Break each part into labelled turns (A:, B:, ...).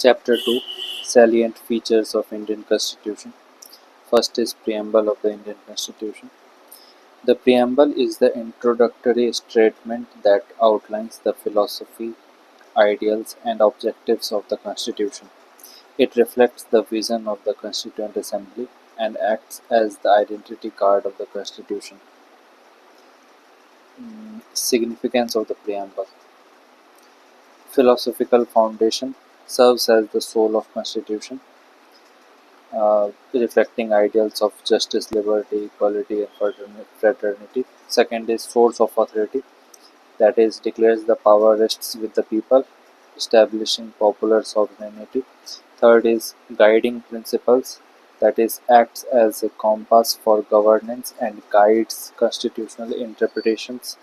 A: Chapter 2: Salient Features of Indian Constitution. First is Preamble of the Indian Constitution. The preamble is the introductory statement that outlines the philosophy, ideals, and objectives of the Constitution. It reflects the vision of the Constituent Assembly and acts as the identity card of the Constitution. Significance of the preamble. Philosophical foundation serves as the soul of Constitution, reflecting ideals of justice, liberty, equality, and fraternity. Second is source of authority, that is, declares the power rests with the people, establishing popular sovereignty. Third is guiding principles, that is, acts as a compass for governance and guides constitutional interpretations.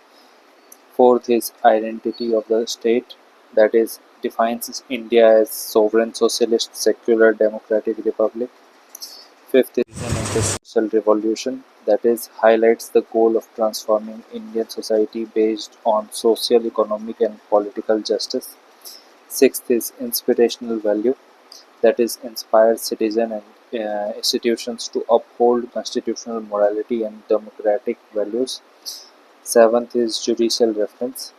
A: Fourth is identity of the state, that is, defines India as sovereign socialist secular democratic republic. Fifth is vision of the social revolution, that is, highlights the goal of transforming Indian society based on social, economic, and political justice. Sixth is inspirational value, that is, inspires citizens and institutions to uphold constitutional morality and democratic values. Seventh is judicial reference,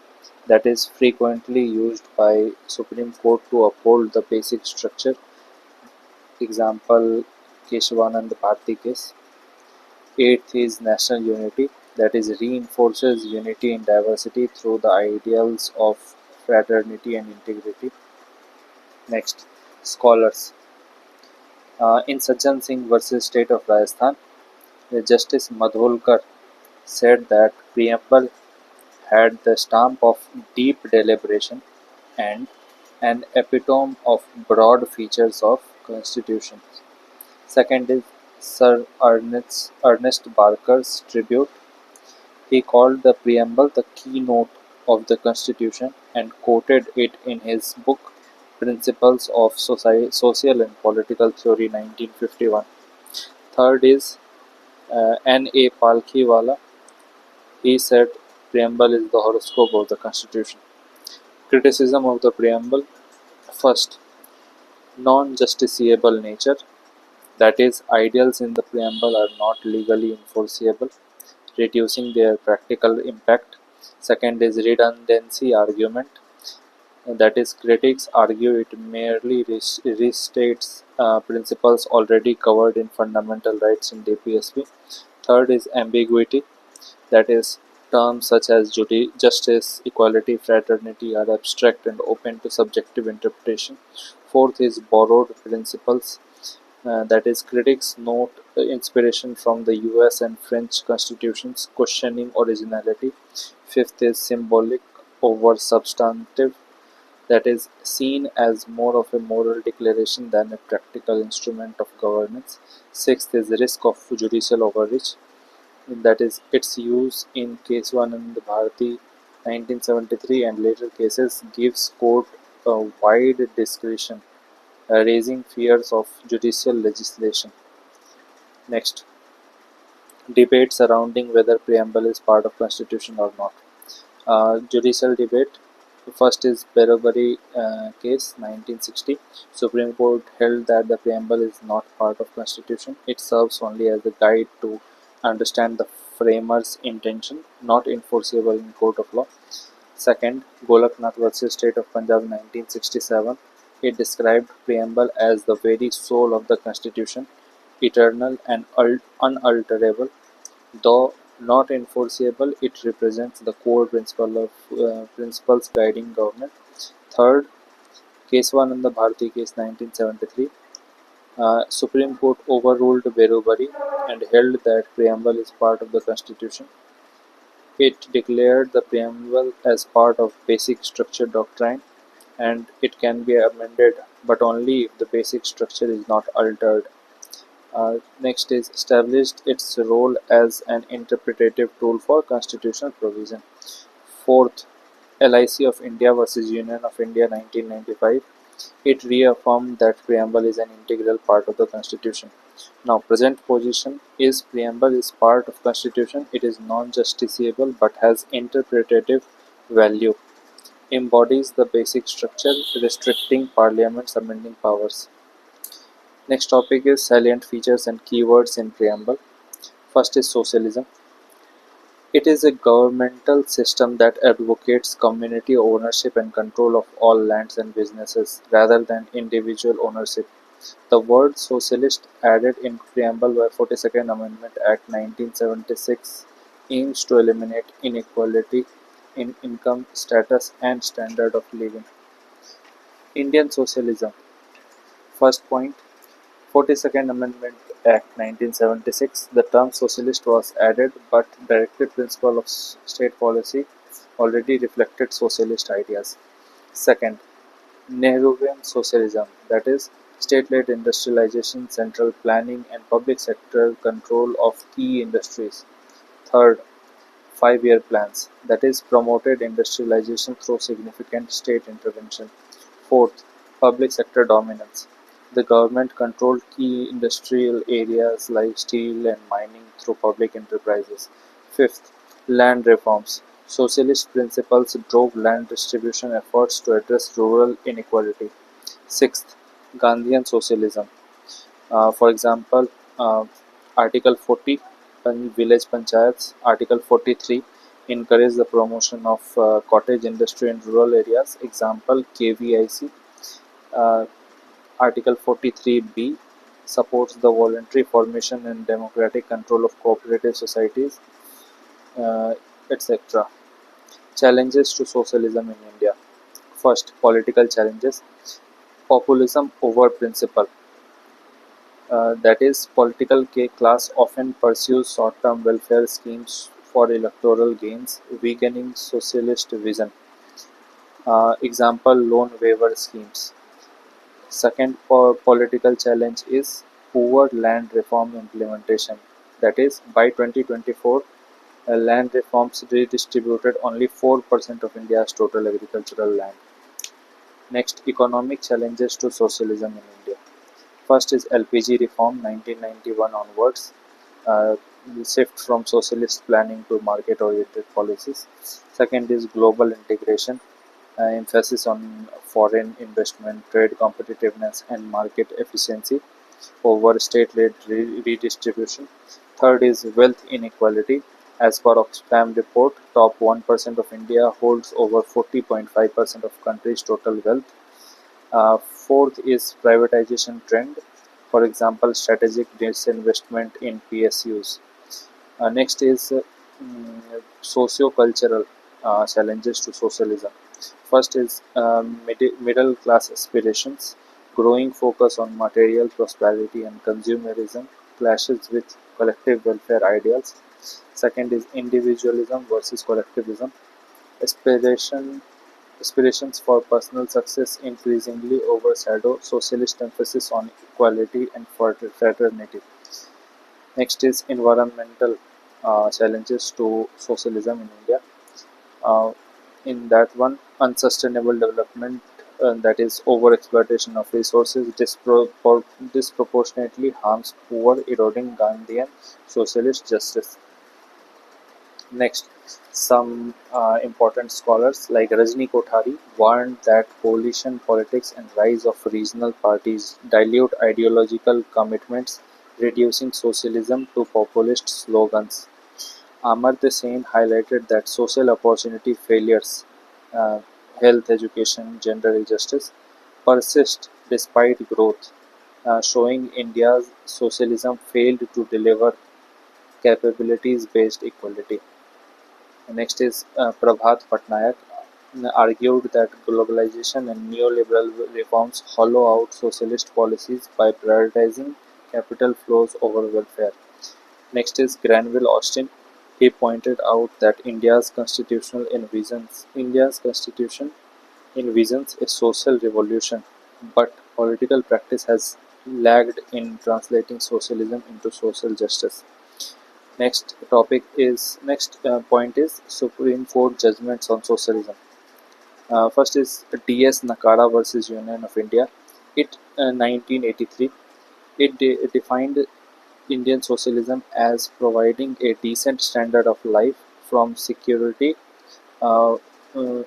A: that is, frequently used by Supreme Court to uphold the basic structure. Example, Keshavanand Bharti case. Eighth is national unity, that is, reinforces unity in diversity through the ideals of fraternity and integrity. Next, scholars. In Sajjan Singh versus State of Rajasthan, Justice Madholkar said that preamble had the stamp of deep deliberation and an epitome of broad features of constitution. Second is Sir Ernest Barker's tribute. He called the preamble the keynote of the Constitution and quoted it in his book Principles of Social and Political Theory 1951. Third is N.A. Palkhiwala. He said preamble is the horoscope of the Constitution. Criticism of the preamble. First, non-justiciable nature, that is, ideals in the preamble are not legally enforceable, reducing their practical impact. Second is redundancy argument, that is, critics argue it merely restates principles already covered in fundamental rights in DPSP. Third is ambiguity, that is, terms such as justice, equality, fraternity are abstract and open to subjective interpretation. Fourth is borrowed principles, that is, critics note inspiration from the US and French constitutions, questioning originality. Fifth is symbolic over substantive, that is, seen as more of a moral declaration than a practical instrument of governance. Sixth is risk of judicial overreach, that is, its use in Keshavanand Bharti 1973 and later cases gives court a wide discretion, raising fears of judicial legislation. Next, debate surrounding whether preamble is part of constitution or not. Judicial debate. First is Berabari case 1960. Supreme Court held that the preamble is not part of constitution. It serves only as a guide to understand the framer's intention, not enforceable in court of law. Second, Golaknath versus State of Punjab 1967. It described preamble as the very soul of the constitution, eternal and unalterable. Though not enforceable, it represents the core principles guiding government. Third, Keshavanand Bharti case 1973. Supreme Court overruled Berubari and held that preamble is part of the constitution. It declared the preamble as part of basic structure doctrine, and it can be amended, but only if the basic structure is not altered. Next is established its role as an interpretative tool for constitutional provision. Fourth, LIC of India versus Union of India 1995. It reaffirmed that preamble is an integral part of the constitution. Now, present position is preamble is part of constitution. It is non-justiciable but has interpretative value. embodies the basic structure restricting Parliament's amending powers. Next topic is salient features and keywords in preamble. First is socialism. It is a governmental system that advocates community ownership and control of all lands and businesses rather than individual ownership. The word socialist, added in preamble by 42nd Amendment Act 1976, aims to eliminate inequality in income, status, and standard of living. Indian socialism. First point, 42nd Amendment Act 1976, the term socialist was added, but directive principle of state policy already reflected socialist ideas. Second, Nehruvian socialism, that is, state-led industrialization, central planning, and public sector control of key industries. Third, five-year plans, that is, promoted industrialization through significant state intervention. Fourth, public sector dominance. The government controlled key industrial areas like steel and mining through public enterprises. Fifth, land reforms. Socialist principles drove land distribution efforts to address rural inequality. Sixth, Gandhian socialism. For example, uh, Article 40, village panchayats, Article 43, encourage the promotion of cottage industry in rural areas. Example, KVIC. Uh, Article 43B supports the voluntary formation and democratic control of cooperative societies, uh, etc. Challenges to socialism in India. First, political challenges. Populism over principle. That is, political class often pursues short-term welfare schemes for electoral gains, weakening socialist vision. Example, loan waiver schemes. Second political challenge is poor land reform implementation. That is, by 2024, land reforms redistributed only 4% of India's total agricultural land. Next, economic challenges to socialism in India. First is LPG reform 1991 onwards, uh, shift from socialist planning to market-oriented policies. Second is global integration, emphasis on foreign investment, trade competitiveness, and market efficiency over state-led redistribution. Third is wealth inequality. As per Oxfam report, top 1% of India holds over 40.5% of country's total wealth. Fourth is privatization trend. For example, strategic disinvestment in PSUs. Next is socio-cultural challenges to socialism. First is middle class aspirations, growing focus on material prosperity and consumerism clashes with collective welfare ideals. Second is individualism versus collectivism, aspiration aspirations for personal success increasingly overshadow socialist emphasis on equality and fraternity. Next is environmental challenges to socialism in India. Uh, in that one, unsustainable development, that is overexploitation of resources, disproportionately harms poor, eroding Gandhian socialist justice. Next, some important scholars like Rajni Kothari warned that coalition politics and rise of regional parties dilute ideological commitments, reducing socialism to populist slogans. Amartya Sen highlighted that social opportunity failures, uh, health, education, gender injustice, persist despite growth, showing India's socialism failed to deliver capabilities-based equality. Next is Prabhat Patnaik argued that globalization and neoliberal reforms hollow out socialist policies by prioritizing capital flows over welfare. Next is Granville Austin. He pointed out that India's constitution envisions a social revolution, but political practice has lagged in translating socialism into social justice. Next point is Supreme Court judgments on socialism. First is D.S. Nakara versus Union of India. It 1983. It defined Indian socialism as providing a decent standard of life from security, uh, uh,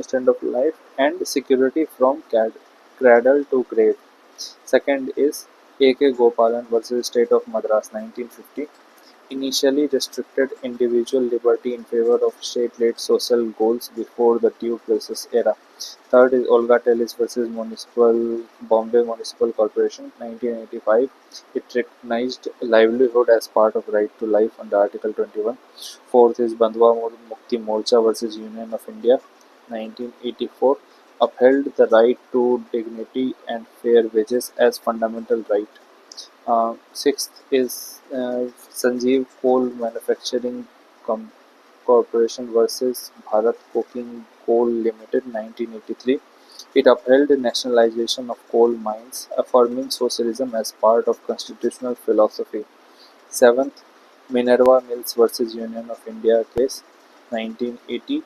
A: stand of life and security from cradle to grave. Second is A.K. Gopalan versus State of Madras 1950 initially restricted individual liberty in favor of state-led social goals before the due process era. Third is Olga Tellis versus Bombay Municipal Corporation, 1985. It recognized livelihood as part of right to life under Article 21. Fourth is Bandhwa Mukti Morcha versus Union of India, 1984. Upheld the right to dignity and fair wages as fundamental right. Sixth is Sanjeev Coal Manufacturing Com- Corporation versus Bharat Coking Coal Limited, 1983. It upheld the nationalization of coal mines, affirming socialism as part of constitutional philosophy. Seventh, Minerva Mills versus Union of India case, 1980,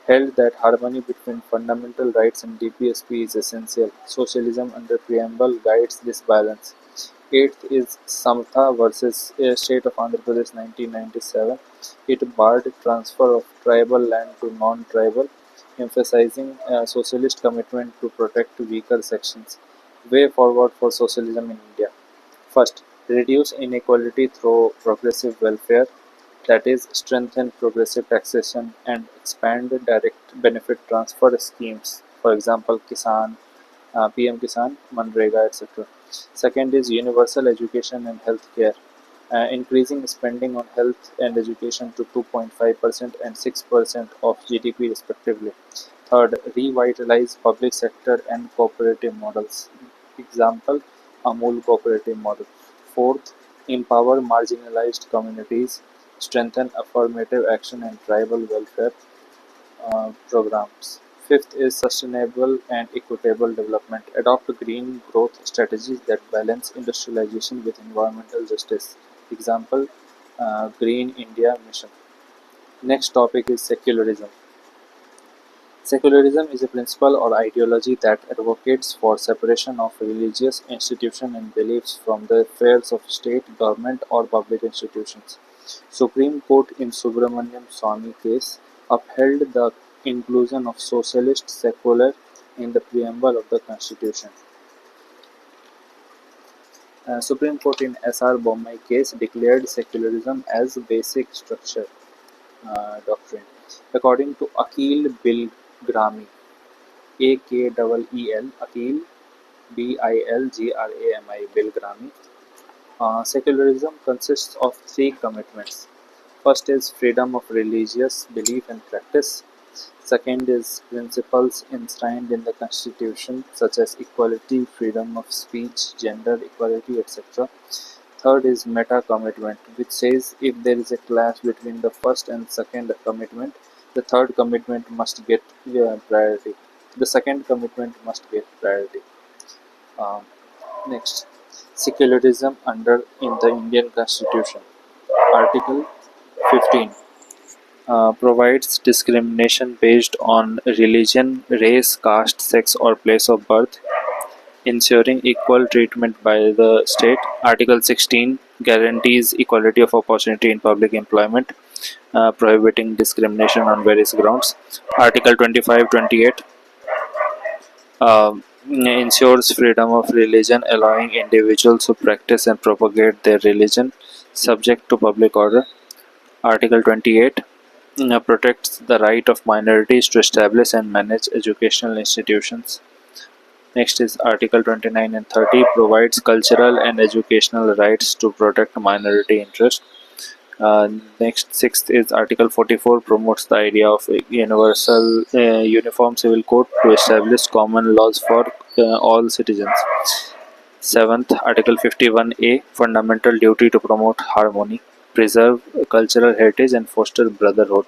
A: held that harmony between fundamental rights and DPSP is essential. Socialism under preamble guides this balance. Eighth is Samatha versus State of Andhra Pradesh 1997. It barred transfer of tribal land to non-tribal, emphasizing a socialist commitment to protect weaker sections. Way forward for socialism in India. First, reduce inequality through progressive welfare, that is, strengthen progressive taxation and expand direct benefit transfer schemes. For example, PM Kisan, Manrega, etc. Second is universal education and healthcare, increasing spending on health and education to 2.5% and 6% of GDP respectively. Third, revitalize public sector and cooperative models. Example, Amul cooperative model. Fourth, empower marginalized communities, strengthen affirmative action and tribal welfare programs. Fifth is sustainable and equitable development. Adopt green growth strategies that balance industrialization with environmental justice. Example, Green India Mission. Next topic is secularism. Secularism is a principle or ideology that advocates for separation of religious institutions and beliefs from the affairs of state, government, or public institutions. Supreme Court in Subramaniam Swamy case upheld the inclusion of socialist secular in the preamble of the Constitution. Supreme Court in S.R. Bommai case declared secularism as basic structure doctrine. According to Akil Bilgrami, AKEEL, Akil Bilgrami, Bilgrami, secularism consists of three commitments. First is freedom of religious belief and practice. Second is principles enshrined in the Constitution, such as equality, freedom of speech, gender equality, etc. Third is meta commitment, which says if there is a clash between the first and second commitment, the third commitment must get priority. The second commitment must get priority. Um, Next, secularism under in the Indian Constitution. Article 15 provides discrimination based on religion, race, caste, sex, or place of birth, ensuring equal treatment by the state. Article 16 guarantees equality of opportunity in public employment, prohibiting discrimination on various grounds. Article 25-28 ensures freedom of religion, allowing individuals to practice and propagate their religion subject to public order. Article 28 protects the right of minorities to establish and manage educational institutions. Next is Article 29 and 30 provides cultural and educational rights to protect minority interests. Next, sixth is Article 44 promotes the idea of a universal uniform civil code to establish common laws for all citizens. Seventh, Article 51A fundamental duty to promote harmony, preserve cultural heritage, and foster brotherhood.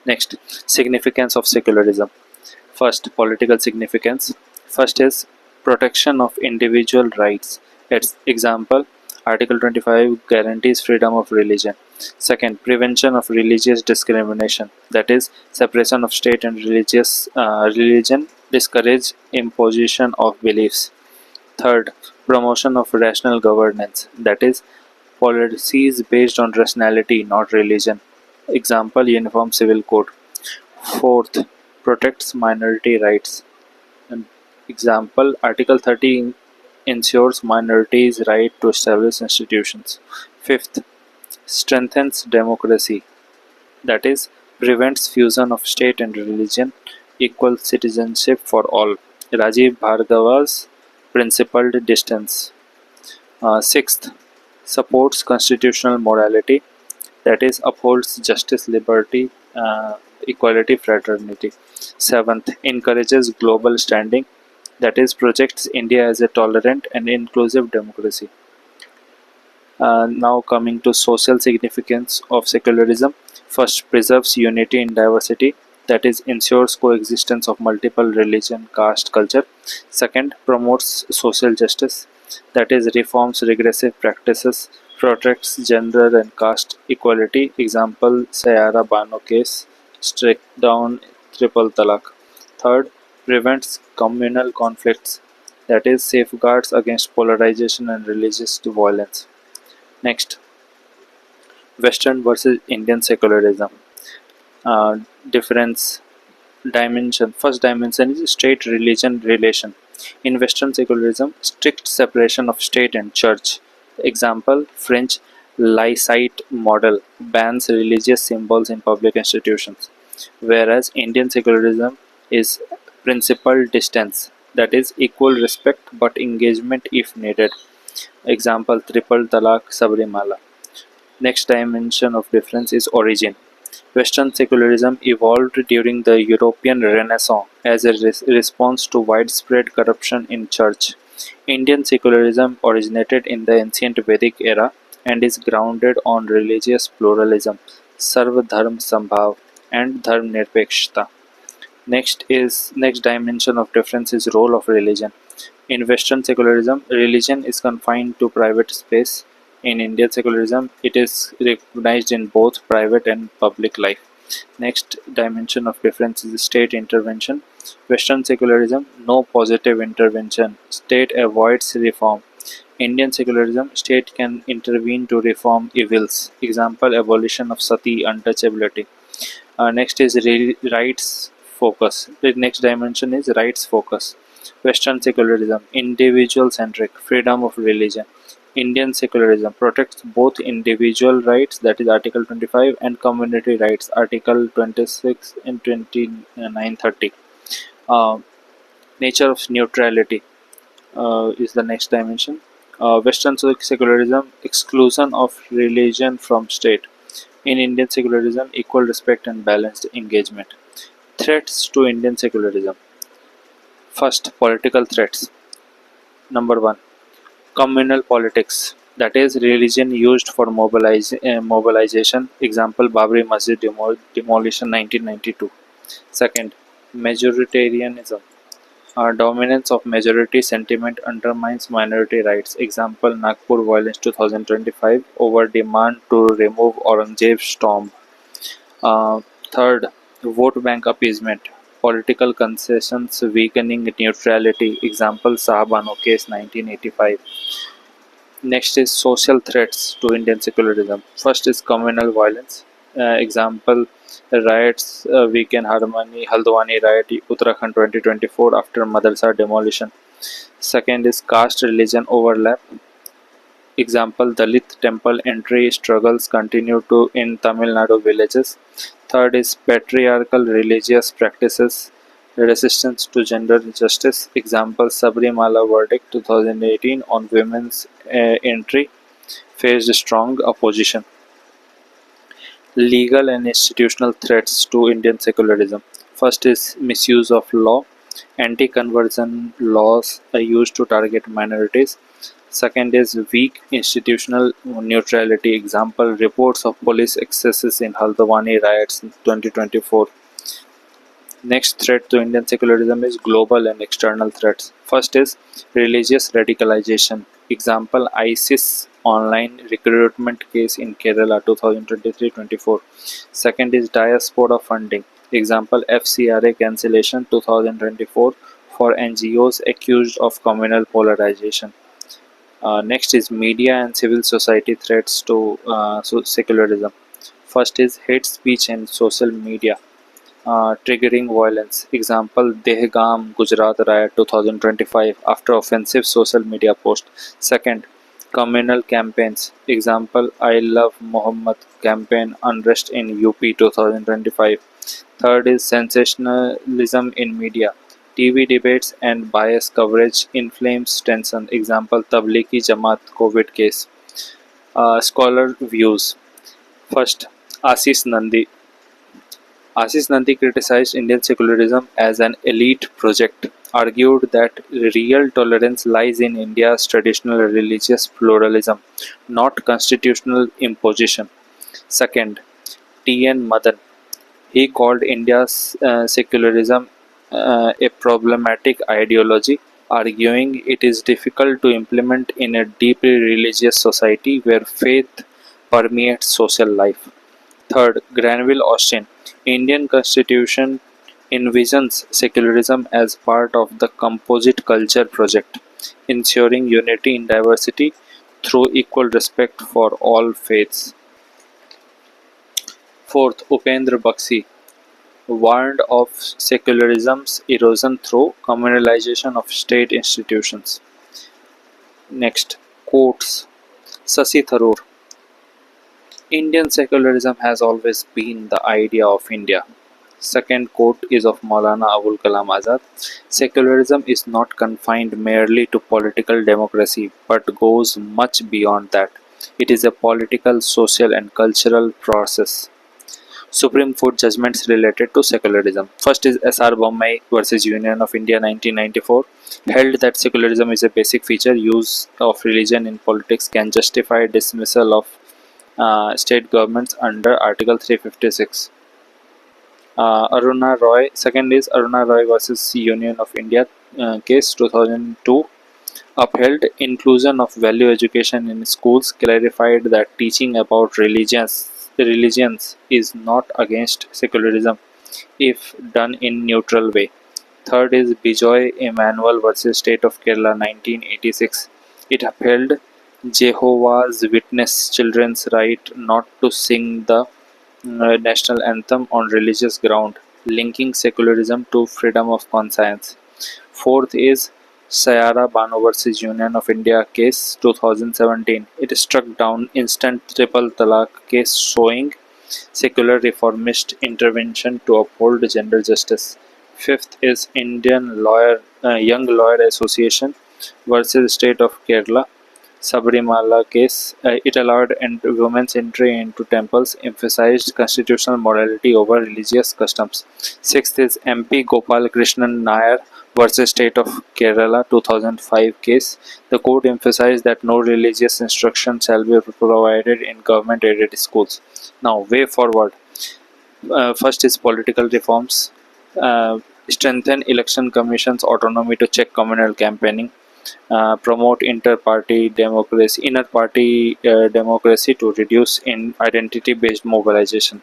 A: Next, significance of secularism. First, political significance. First is protection of individual rights. Its example, Article 25 guarantees freedom of religion. Second, prevention of religious discrimination. That is, separation of state and religion discourage imposition of beliefs. Third, promotion of rational governance. That is, policies based on rationality, not religion. Example, Uniform Civil Code. Fourth, protects minority rights. An example, Article 30 ensures minorities' right to establish institutions. Fifth, strengthens democracy, that is, prevents fusion of state and religion, equal citizenship for all. Rajiv Bhargava's principled distance. Sixth, supports constitutional morality, that is, upholds justice, liberty, equality, fraternity. Seventh, encourages global standing, that is, projects India as a tolerant and inclusive democracy. Now coming to social significance of secularism. First, preserves unity in diversity, that is, ensures coexistence of multiple religion, caste, culture. Second, promotes social justice, that is, reforms regressive practices, protects gender and caste equality. Example, Sayara Bano case, strike down triple talaq. Third, prevents communal conflicts, that is, safeguards against polarization and religious violence. Next, Western versus Indian secularism. Uh, Difference dimension. First dimension is state religion relation. In Western secularism, strict separation of state and church. Example, French Laicite model bans religious symbols in public institutions, whereas Indian secularism is principled distance, that is, equal respect but engagement if needed. Example, triple talaq, Sabrimala. Next dimension of difference is origin. Western secularism evolved during the European Renaissance as a response to widespread corruption in church. Indian secularism originated in the ancient Vedic era and is grounded on religious pluralism, Sarva Dharm Sambhav, and Dharm Nirpekshta. Next dimension of difference is role of religion. In Western secularism, religion is confined to private space. In Indian secularism, it is recognized in both private and public life. Next dimension of difference is state intervention. Western secularism, no positive intervention. State avoids reform. Indian secularism, state can intervene to reform evils. Example, abolition of sati, untouchability. Next is rights focus. The next dimension is rights focus. Western secularism, individual centric, freedom of religion. Indian secularism protects both individual rights, that is Article 25, and community rights, Article 26 and 2930. Uh, Nature of neutrality is the next dimension. Western secularism, exclusion of religion from state. In Indian secularism, equal respect and balanced engagement. Threats to Indian secularism. First, political threats. Number one, communal politics. That is, religion used for mobilization. Example, Babri Masjid demolition 1992. Second, majoritarianism. Dominance of majority sentiment undermines minority rights. Example, Nagpur violence 2025 over demand to remove Aurangzeb's tomb. Uh, Third, vote bank appeasement. Political concessions weakening neutrality. Example, Sahabano case 1985. Next is social threats to Indian secularism. First is communal violence. Example, riots weaken harmony. Haldwani riot, Uttarakhand 2024 after madrasa demolition. Second is caste religion overlap. Example, Dalit temple entry struggles continue to in Tamil Nadu villages. Third is patriarchal religious practices, resistance to gender justice. Example, Sabrimala verdict 2018 on women's entry faced strong opposition. Legal and institutional threats to Indian secularism. First is misuse of law. Anti-conversion laws are used to target minorities. Second is weak institutional neutrality. Example, reports of police excesses in Haldwani riots in 2024. Next threat to Indian secularism is global and external threats. First is religious radicalization. Example, ISIS online recruitment case in Kerala 2023-24. Second is diaspora funding. Example, FCRA cancellation 2024 for NGOs accused of communal polarization. Next is media and civil society threats to secularism. First is hate speech and social media. triggering violence. Example, Dehgaam, Gujarat riot 2025 after offensive social media post. Second, communal campaigns. Example, I Love Muhammad campaign unrest in UP 2025. Third is sensationalism in media. TV debates and bias coverage inflames tension. Example, Tablighi Jamaat COVID case. Scholar views. First, Ashish Nandi. Ashish Nandi criticized Indian secularism as an elite project, argued that real tolerance lies in India's traditional religious pluralism, not constitutional imposition. Second, T.N. Madan. He called India's secularism a problematic ideology, arguing it is difficult to implement in a deeply religious society where faith permeates social life. Third, Granville Austin. Indian Constitution envisions secularism as part of the composite culture project, ensuring unity in diversity through equal respect for all faiths. Fourth, Upendra Bakshi warned of secularism's erosion through communalization of state institutions. Next, quotes. Sasi Tharoor. Indian secularism has always been the idea of India. Second quote is of Maulana Abul Kalam Azad. Secularism is not confined merely to political democracy but goes much beyond that. It is a political, social, and cultural process. Supreme Court judgments related to secularism. First is S.R. Bommai versus Union of India 1994, held that secularism is a basic feature. Use of religion in politics can justify dismissal of state governments under Article 356. Aruna Roy. Second is Aruna Roy versus Union of India case 2002, upheld inclusion of value education in schools, clarified that teaching about religions is not against secularism if done in neutral way. Third is Bijoy Emmanuel versus State of Kerala 1986. It upheld Jehovah's Witness children's right not to sing the national anthem on religious ground, linking secularism to freedom of conscience. Fourth is Sayara Banu versus Union of India case 2017. It struck down instant triple talaq case showing secular reformist intervention to uphold gender justice. Fifth is Indian Young Lawyer Association versus State of Kerala Sabrimala case. It allowed women's entry into temples, emphasized constitutional morality over religious customs. Sixth is MP Gopal Krishnan Nair versus State of Kerala 2005 case. The court emphasized that no religious instruction shall be provided in government-aided schools. Now, way forward. First is political reforms. Strengthen election commission's autonomy to check communal campaigning. Promote inner party democracy to reduce in identity-based mobilization.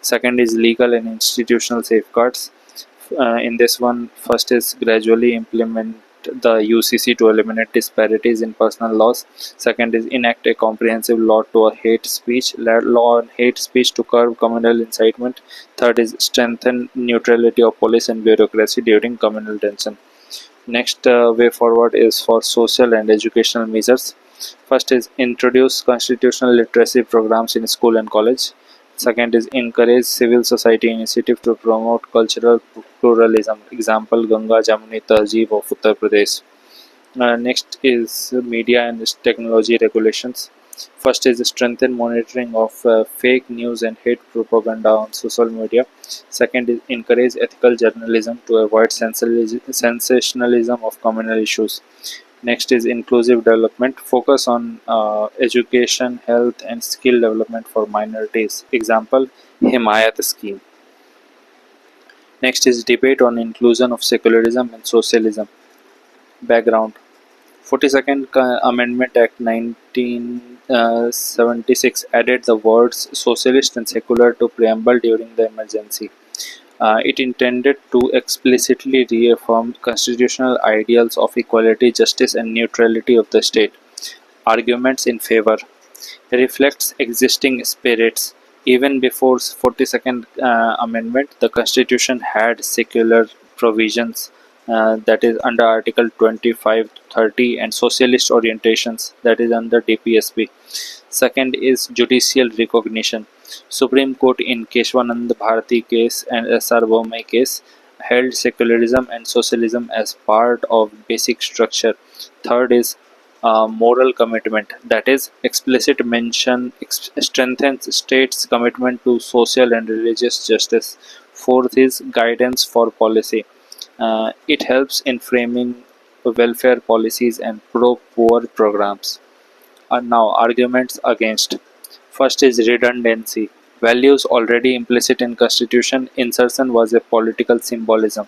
A: Second is legal and institutional safeguards. In this one, first is gradually implement the UCC to eliminate disparities in personal laws. Second is enact a comprehensive law to law on hate speech to curb communal incitement. Third is strengthen neutrality of police and bureaucracy during communal tension. Next way forward is for social and educational measures. First is introduce constitutional literacy programs in school and college. Second is encourage civil society initiative to promote cultural pluralism. Example, Ganga Jamuni Tahzeeb of Uttar Pradesh. Next is media and technology regulations. First is strengthen monitoring of fake news and hate propaganda on social media. Second is encourage ethical journalism to avoid sensationalism of communal issues. Next is inclusive development. Focus on education, health, and skill development for minorities. Example, Himayat scheme. Next is debate on inclusion of secularism and socialism. Background. 42nd Amendment Act 1976 added the words socialist and secular to preamble during the emergency. It intended to explicitly reaffirm constitutional ideals of equality, justice, and neutrality of the state. Arguments in favor reflects existing spirits, Even before 42nd Amendment, the Constitution had secular provisions, that is under Article 25, 30, and socialist orientations, that is under DPSP. Second is judicial recognition. Supreme Court in Keshwanand Bharati case and SR Bomai case held secularism and socialism as part of basic structure. Third is moral commitment, that is explicit mention strengthens states commitment to social and religious justice. Fourth is guidance for policy. It helps in framing welfare policies and pro poor programs. And now arguments against. First is redundancy. Values already implicit in constitution, insertion was a political symbolism.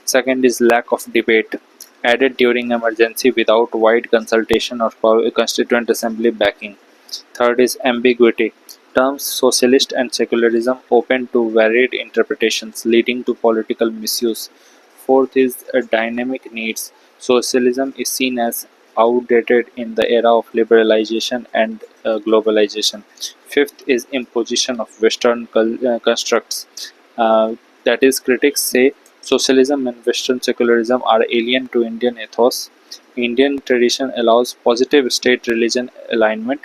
A: Second is lack of debate. Added during emergency without wide consultation or constituent assembly backing. Third is ambiguity. Terms socialist and secularism open to varied interpretations, leading to political misuse. Fourth is dynamic needs. Socialism is seen as outdated in the era of liberalization and globalization. Fifth is imposition of Western constructs. That is, critics say socialism and Western secularism are alien to Indian ethos. Indian tradition allows positive state-religion alignment.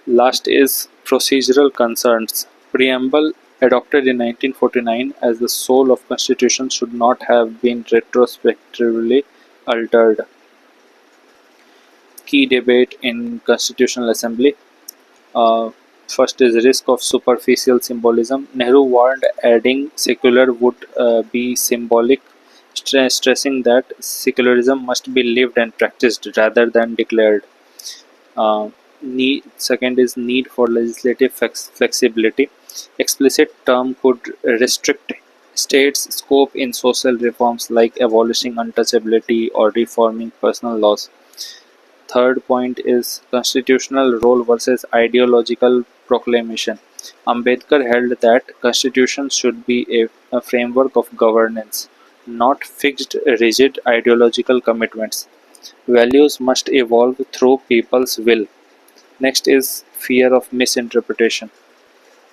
A: Last is procedural concerns. Preamble, adopted in 1949 as the soul of constitution, should not have been retrospectively altered. Key debate in Constitutional Assembly. Uh, First is risk of superficial symbolism. Nehru warned adding secular would be symbolic, stressing that secularism must be lived and practiced rather than declared. Second is need for legislative flexibility. Explicit term could restrict states' scope in social reforms like abolishing untouchability or reforming personal laws. Third point is constitutional role versus ideological proclamation. Ambedkar held that constitution should be a framework of governance, not fixed, rigid ideological commitments. Values must evolve through people's will. Next is fear of misinterpretation.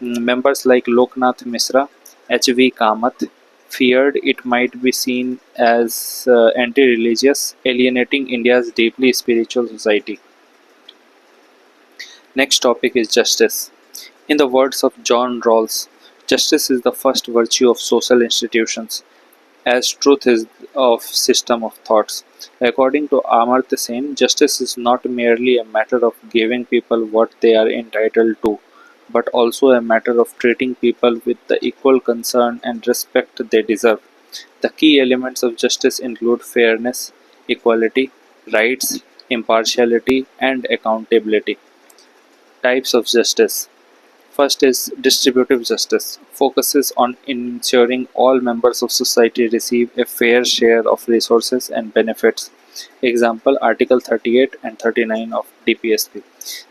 A: Members like Loknath Misra, H.V. Kamath feared it might be seen as anti-religious, alienating India's deeply spiritual society. Next topic is justice. In the words of John Rawls, justice is the first virtue of social institutions, as truth is of system of thoughts. According to Amartya Sen, justice is not merely a matter of giving people what they are entitled to, but also a matter of treating people with the equal concern and respect they deserve. The key elements of justice include fairness, equality, rights, impartiality, and accountability. Types of justice. First is distributive justice, focuses on ensuring all members of society receive a fair share of resources and benefits. Example, Article 38 and 39 of DPSP.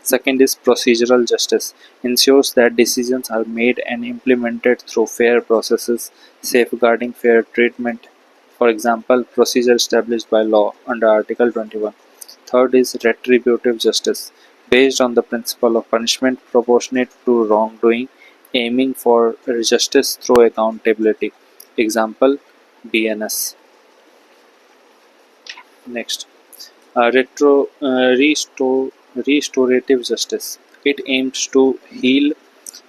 A: Second is procedural justice, ensures that decisions are made and implemented through fair processes, safeguarding fair treatment. For example, procedure established by law under Article 21. Third is retributive justice, based on the principle of punishment proportionate to wrongdoing, aiming for justice through accountability. Example, BNS. Next, restorative justice. It aims to heal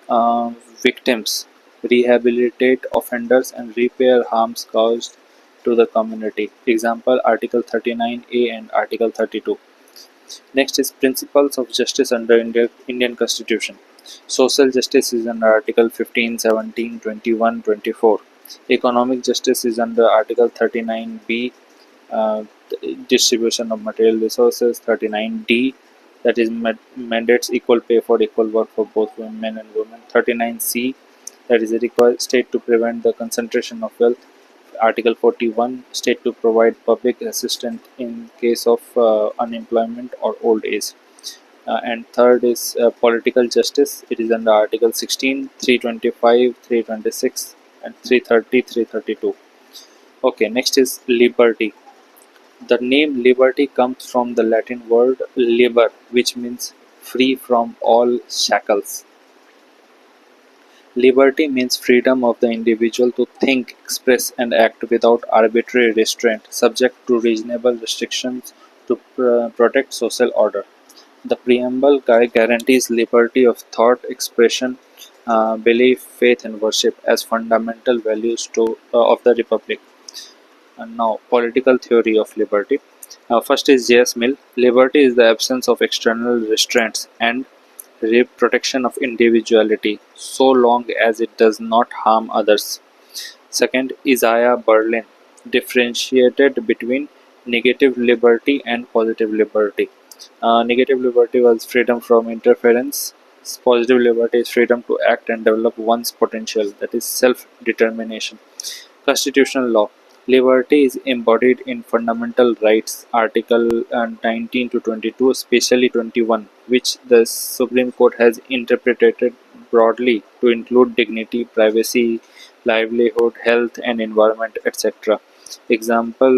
A: uh, victims, rehabilitate offenders, and repair harms caused to the community. Example, Article 39A and Article 32. Next is principles of justice under Indian Constitution. Social justice is under Article 15, 17, 21, 24. Economic justice is under Article 39B, uh, distribution of material resources. 39D, that is mandates equal pay for equal work for both men and women. 39C, that is a require state to prevent the concentration of wealth. Article 41, state to provide public assistance in case of unemployment or old age. And third is political justice. It is under Article 16, 325, 326, and 330, 332. Okay, next is liberty. The name liberty comes from the Latin word liber, which means free from all shackles. Liberty means freedom of the individual to think, express, and act without arbitrary restraint, subject to reasonable restrictions to protect social order. The preamble guarantees liberty of thought, expression, belief, faith, and worship as fundamental values of the Republic. And now, political theory of liberty. First is J.S. Mill. Liberty is the absence of external restraints and protection of individuality, so long as it does not harm others. Second, Isaiah Berlin differentiated between negative liberty and positive liberty. Negative liberty was freedom from interference. Positive liberty is freedom to act and develop one's potential, that is, self determination. Constitutional law. Liberty is embodied in fundamental rights, Article 19 to 22, especially 21, which the Supreme Court has interpreted broadly to include dignity, privacy, livelihood, health, and environment, etc. Example,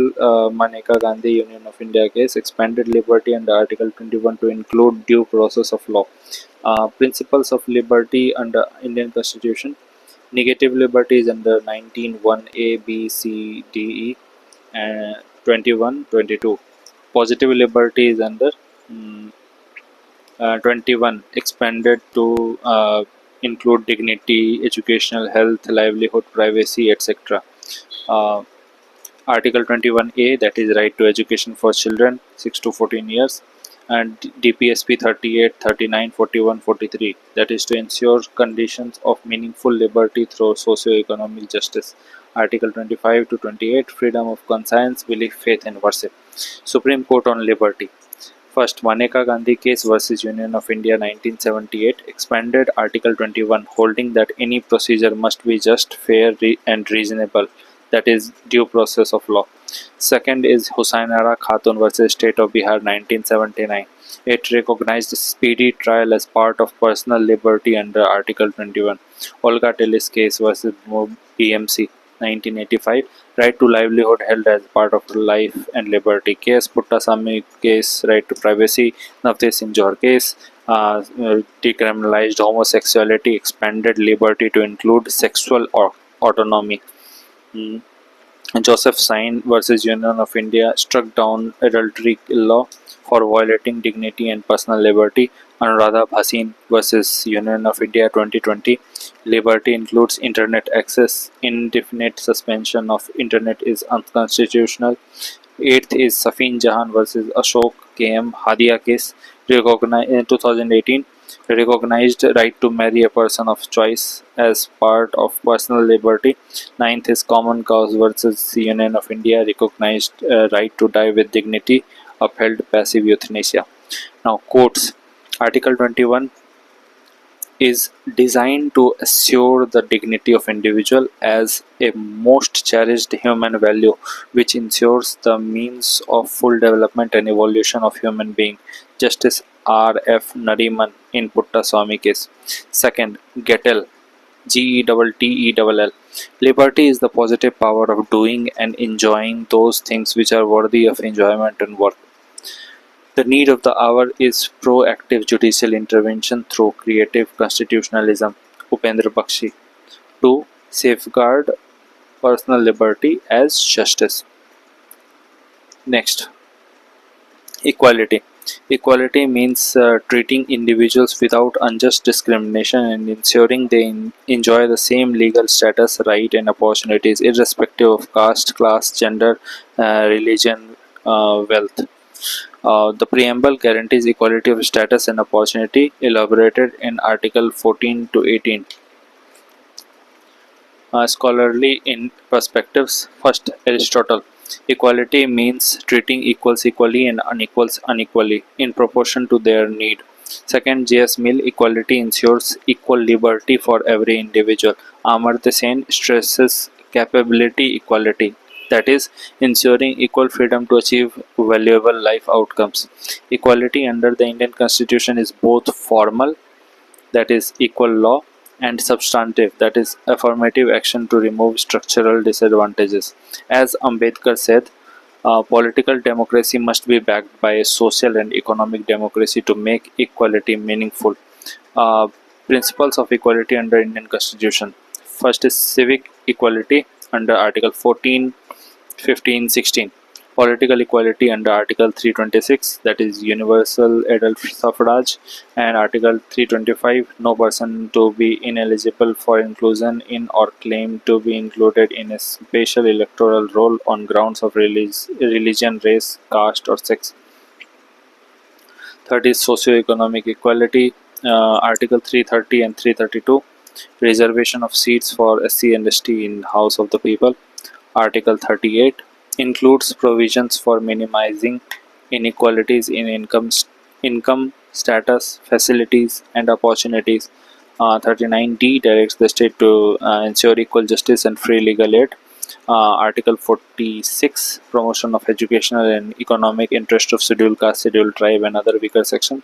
A: Maneka Gandhi Union of India case expanded liberty under Article 21 to include due process of law. Principles of liberty under Indian Constitution. Negative liberty is under 19(1)(a), (b), (c), (d), (e), and 21(22). Positive liberty is under 21, expanded to include dignity, educational, health, livelihood, privacy, etc. Uh, Article 21A, that is right to education for children 6 to 14 years, and DPSP 38, 39, 41, 43, that is to ensure conditions of meaningful liberty through socio-economic justice. Article 25 to 28, freedom of conscience, belief, faith, and worship. Supreme Court on liberty. First, Maneka Gandhi case versus Union of India 1978 expanded Article 21, holding that any procedure must be just, fair, and reasonable, that is, due process of law. Second is Husainara Khatun versus State of Bihar 1979. It recognized speedy trial as part of personal liberty under Article 21. Olga Tellis case versus BMC 1985. Right to livelihood held as part of life and liberty. Case Puttasamy case, right to privacy. Navtesh Singh Johar case, decriminalized homosexuality, expanded liberty to include sexual autonomy. Mm. Joseph Sain versus Union of India struck down adultery law for violating dignity and personal liberty. Anuradha Bhasin versus Union of India 2020. Liberty includes internet access. Indefinite suspension of internet is unconstitutional. Eighth is Safin Jahan versus Ashok KM Hadia case. Recognized in 2018, recognized right to marry a person of choice as part of personal liberty. Ninth is Common Cause versus Union of India, recognized right to die with dignity, upheld passive euthanasia. Now, quotes. Article 21 is designed to assure the dignity of individual as a most cherished human value, which ensures the means of full development and evolution of human being. Justice R.F. Nariman in Puttaswamy case. Second, Gettel, Gettell. Liberty is the positive power of doing and enjoying those things which are worthy of enjoyment and worth. The need of the hour is proactive judicial intervention through creative constitutionalism. Upendra Bakshi. 2. Safeguard personal liberty as justice. Next, equality. Equality means treating individuals without unjust discrimination and ensuring they enjoy the same legal status, right, and opportunities, irrespective of caste, class, gender, religion, wealth. The preamble guarantees equality of status and opportunity, elaborated in Article 14 to 18. Scholarly in perspectives. First, Aristotle. Equality means treating equals equally and unequals unequally in proportion to their need. Second, J.S. Mill. Equality ensures equal liberty for every individual. Amartya Sen stresses capability equality, that is, ensuring equal freedom to achieve valuable life outcomes. Equality under the Indian Constitution is both formal, that is equal law, and substantive, that is affirmative action to remove structural disadvantages. As Ambedkar said, political democracy must be backed by a social and economic democracy to make equality meaningful. Uh, Principles of equality under Indian Constitution. First is civic equality under Article 14, 15, 16. Political equality under Article 326, that is universal adult suffrage, and Article 325, no person to be ineligible for inclusion in or claim to be included in a special electoral roll on grounds of religion, race, caste, or sex. Third is socio-economic equality, Article 330 and 332, reservation of seats for SC and ST in House of the People. Article 38 includes provisions for minimizing inequalities in income status, facilities, and opportunities. 39D directs the state to ensure equal justice and free legal aid. Article 46, promotion of educational and economic interest of scheduled caste, scheduled tribe, and other weaker section.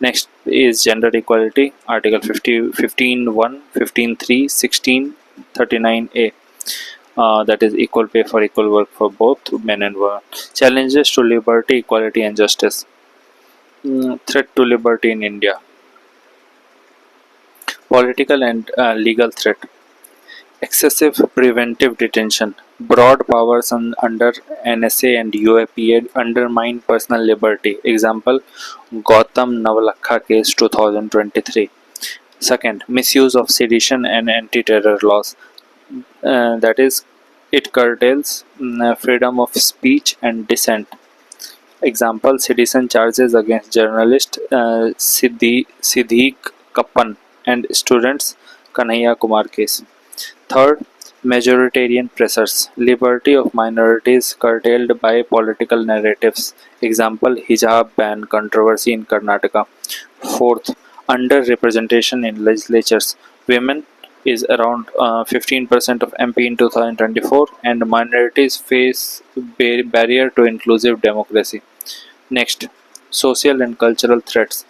A: Next is gender equality, Article 50, 15.1, 15.3, 16, 39A. That is equal pay for equal work for both men and women. Challenges to liberty, equality, and justice. Threat to liberty in India. Political and legal threat. Excessive preventive detention. Broad powers under NSA and UAPA undermine personal liberty. Example, Gautam Navalakha case 2023. Second, misuse of sedition and anti-terror laws. That is, it curtails freedom of speech and dissent. Example, sedition charges against journalist Siddiq Kappan and students Kanhaiya Kumar case. Third, majoritarian pressures. Liberty of minorities curtailed by political narratives. Example, hijab ban controversy in Karnataka. Fourth, underrepresentation in legislatures. Women is around 15% of MP in 2024, and minorities face barrier to inclusive democracy. Next, social and cultural threats.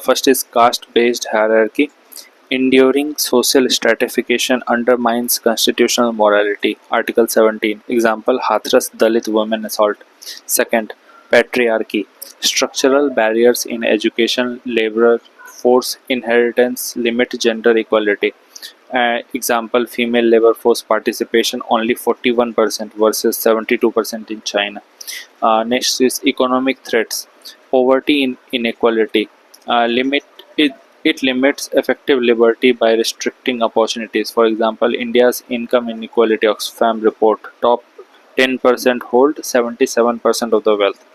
A: First is caste-based hierarchy. Enduring social stratification undermines constitutional morality. Article 17. Example, Hathras Dalit women assault. Second, patriarchy. Structural barriers in education, labor force, inheritance limit gender equality. Example, female labor force participation only 41% versus 72% in China. Next is economic threats. Poverty in inequality. It limits effective liberty by restricting opportunities. For example, India's income inequality Oxfam report, top 10% hold 77% of the wealth.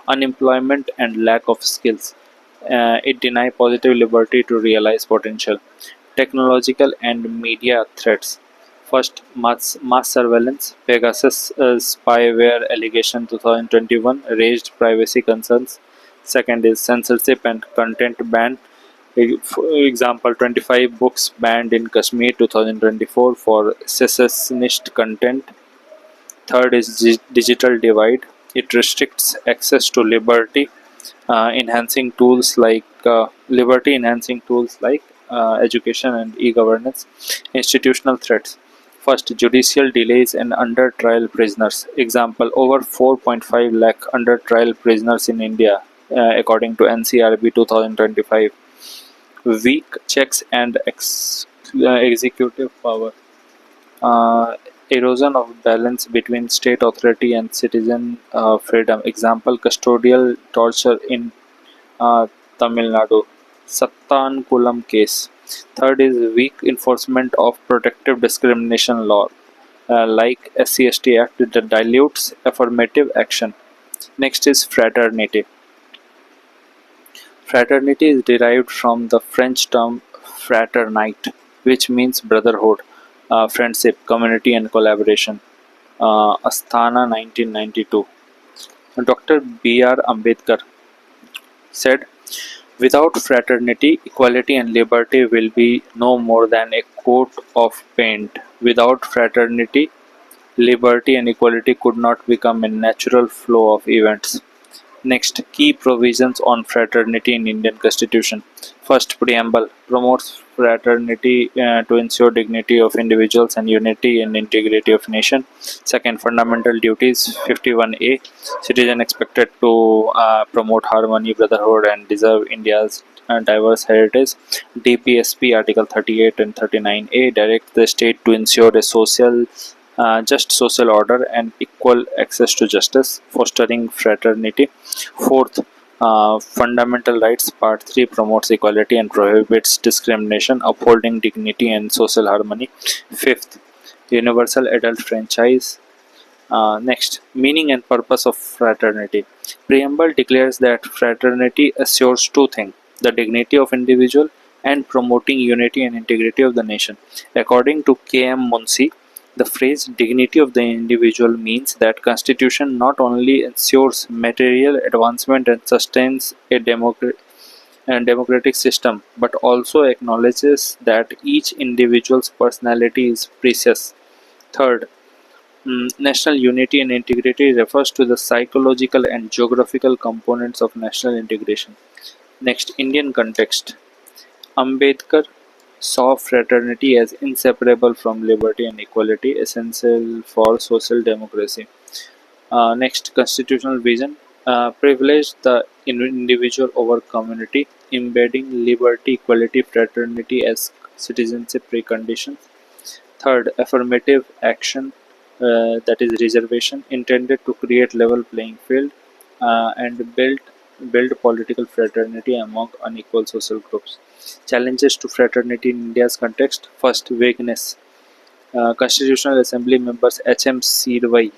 A: Unemployment and lack of skills. It deny positive liberty to realize potential. Technological and media threats. First, mass surveillance. Pegasus spyware allegation 2021 raised privacy concerns. Second is censorship and content ban. For example, 25 books banned in Kashmir 2024 for secessionist content. Third is digital divide. It restricts access to liberty enhancing tools like education and e-governance. Institutional threats. First, judicial delays and under trial prisoners. Example, over 4.5 lakh under trial prisoners in India, according to NCRB 2025. Weak checks and executive power. Erosion of balance between state authority and citizen freedom. Example, custodial torture in Tamil Nadu. Sattankulam case. Third is weak enforcement of protective discrimination law, like SC/ST Act that dilutes affirmative action. Next is fraternity. Fraternity is derived from the French term fraternite, which means brotherhood, friendship, community, and collaboration. Asthana 1992. Dr. B.R. Ambedkar said, without fraternity, equality and liberty will be no more than a coat of paint. Without fraternity, liberty and equality could not become a natural flow of events. Next, key provisions on fraternity in Indian Constitution. First, preamble promotes fraternity to ensure dignity of individuals and unity and integrity of nation. Second, fundamental duties 51A, citizen expected to promote harmony, brotherhood, and deserve India's diverse heritage. DPSP Article 38 and 39A direct the state to ensure a just social order and equal access to justice, fostering fraternity. Fourth, fundamental rights part 3 promotes equality and prohibits discrimination, upholding dignity and social harmony. Fifth, universal adult franchise. Next, meaning and purpose of fraternity. Preamble declares that fraternity assures two things: the dignity of individual and promoting unity and integrity of the nation. According to K.M. Munshi, the phrase dignity of the individual means that constitution not only ensures material advancement and sustains a democratic system, but also acknowledges that each individual's personality is precious. Third, national unity and integrity refers to the psychological and geographical components of national integration. Next, Indian context. Ambedkar saw fraternity as inseparable from liberty and equality, essential for social democracy. Next, constitutional vision. Privilege the individual over community, embedding liberty, equality, fraternity as citizenship preconditions. Third, affirmative action, that is reservation, intended to create level playing field and build political fraternity among unequal social groups. Challenges to fraternity in India's context. First, vagueness. Constitutional Assembly members H.M. Seervai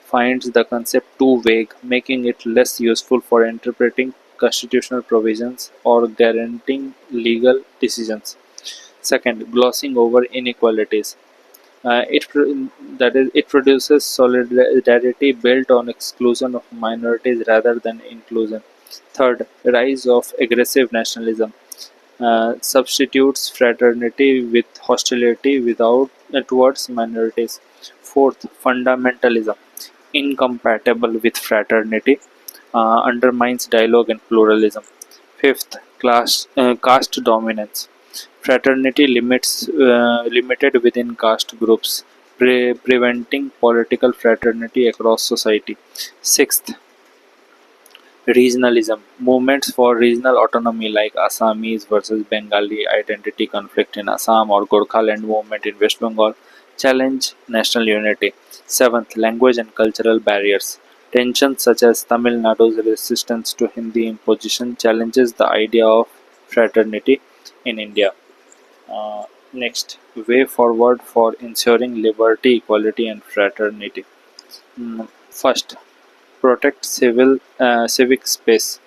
A: finds the concept too vague, making it less useful for interpreting constitutional provisions or guaranteeing legal decisions. Second, glossing over inequalities. It produces solidarity built on exclusion of minorities rather than inclusion. Third, rise of aggressive nationalism substitutes fraternity with hostility without towards minorities. Fourth, fundamentalism, incompatible with fraternity, undermines dialogue and pluralism. Fifth, caste dominance. Fraternity limited within caste groups, preventing political fraternity across society. Sixth, regionalism. Movements for regional autonomy like Assamese versus Bengali identity conflict in Assam or Gorkhaland movement in West Bengal challenge national unity. Seventh, language and cultural barriers. Tensions such as Tamil Nadu's resistance to Hindi imposition challenges the idea of fraternity in India. Next, way forward for ensuring liberty, equality, and fraternity. First, protect civic space.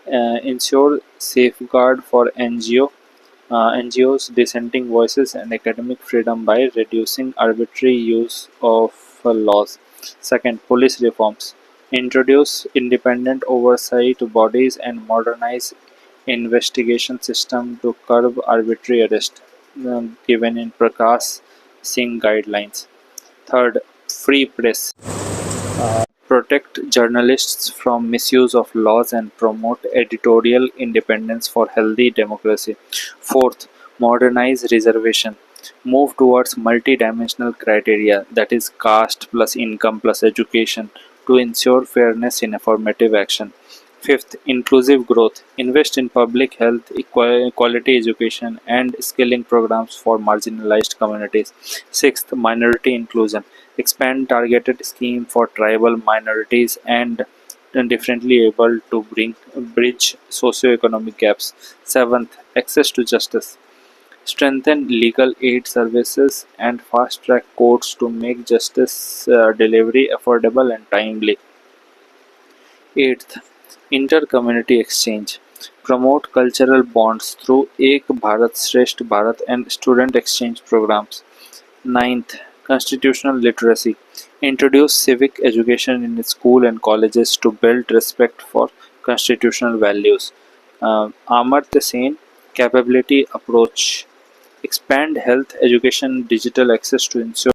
A: Ensure safeguard for NGOs, dissenting voices, and academic freedom by reducing arbitrary use of laws. Second, police reforms. Introduce independent oversight bodies and modernize investigation system to curb arbitrary arrest, given in Prakash Singh guidelines. Third, free press. Protect journalists from misuse of laws and promote editorial independence for healthy democracy. Fourth, modernize reservation. Move towards multidimensional criteria, that is, caste plus income plus education, to ensure fairness in affirmative action. Fifth, inclusive growth. Invest in public health, quality education, and skilling programs for marginalized communities. Sixth, minority inclusion. Expand targeted scheme for tribal minorities and differently able to bridge socioeconomic gaps. Seventh, access to justice. Strengthen legal aid services and fast track courts to make justice delivery affordable and timely. Eighth, inter-community exchange. Promote cultural bonds through Ek Bharat Shresth Bharat and student exchange programs. Ninth, constitutional literacy. Introduce civic education in school and colleges to build respect for constitutional values. Amartya Sen, capability approach. Expand health education digital access to ensure